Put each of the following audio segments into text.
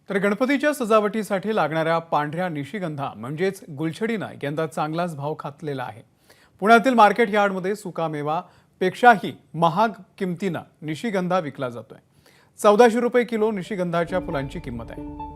तर गणपतीच्या सजावटीसाठी लागणाऱ्या पांढऱ्या निशिगंधा म्हणजेच गुलछडीनं यंदा चांगलाच भाव खातलेला आहे। पुण्यातील मार्केट यार्डमध्ये सुकामेवा पेक्षाही महाग किमतीनं निशिगंधा विकला जातोय। 1400 रुपये किलो निशिगंधाच्या फुलांची किंमत आहे।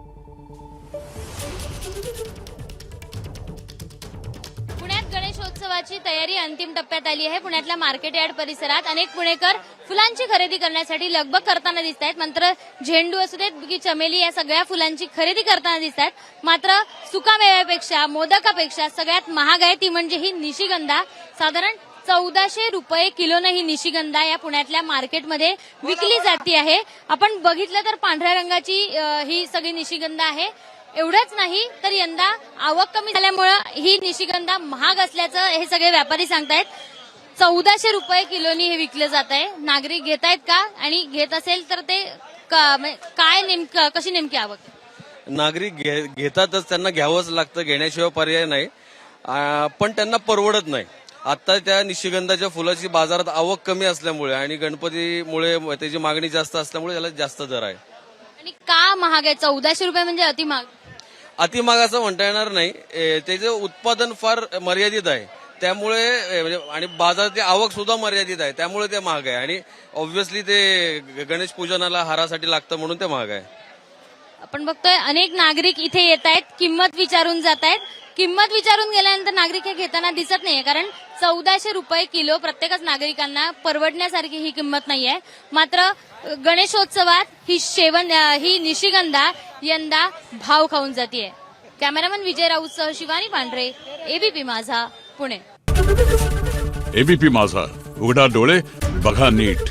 गणेशोत्सवाची तयारी अंतिम टप्प्यात आली आहे। पुण्यातल्या मार्केट यार्ड परिसरात अनेक पुणेकर फुलांची खरेदी करण्यासाठी लगबग करताना दिसत आहेत। मात्र झेंडू असू देत की चमेली या सगळ्या फुलांची खरेदी करताना दिसत आहेत। मात्र सुकामेव्यापेक्षा मोदकापेक्षा सगळ्यात महाग आहे ती म्हणजे ही निशिगंधा। साधारण 1400 रुपये किलोने ही निशिगंधा या पुण्यातल्या मार्केटमध्ये विकली जाते आहे। आपण बघितलं तर पांढऱ्या रंगाची ही सगळी निशिगंधा आहे। एवढंच नाही तर यंदा आवक कमी झाल्यामुळे ही निशिगंधा महाग असल्याचं हे सगळे व्यापारी सांगतायत। 1400 रुपये किलोनी हे विकलं जात आहे। नागरिक घेत आहेत का आणि घेत असेल तर ते काय नेमकं कशी नेमकी आवक? नागरिक घेतातच, त्यांना घ्यावंच लागतं, घेण्याशिवाय पर्याय नाही, पण त्यांना परवडत नाही। आता त्या निशिगंधाच्या फुलाची बाजारात आवक कमी असल्यामुळे आणि गणपतीमुळे त्याची मागणी जास्त असल्यामुळे त्याला जास्त दर आहे। आणि का महाग आहे? 1400 रुपये म्हणजे अतिमाग? अतिमाग असं म्हणता येणार नाही, त्याचं उत्पादन फार मर्यादित आहे त्यामुळे, आणि बाजाराची आवक सुद्धा मर्यादित आहे त्यामुळे ते महाग आहे। आणि ऑब्व्हियसली ते गणेश पूजनाला हारासाठी लागतं म्हणून ते महाग आहे। आपण बघतोय अनेक नागरिक इथे येत आहेत, किंमत विचारून जात आहेत। किंमत विचारून गेल्यानंतर नागरिक हे घेताना दिसत नाहीये, कारण 1400 रुपये किलो प्रत्येकच नागरिकांना परवडण्यासारखी ही किंमत नाहीये। मात्र गणेशोत्सवात ही निशिगंधा यंदा भाव खाऊन जातीये। कॅमेरामन विजय राऊतसह शिवानी पांढरे, एबीपी माझा, पुणे। एबीपी माझा, उघडा डोळे बघा नीट।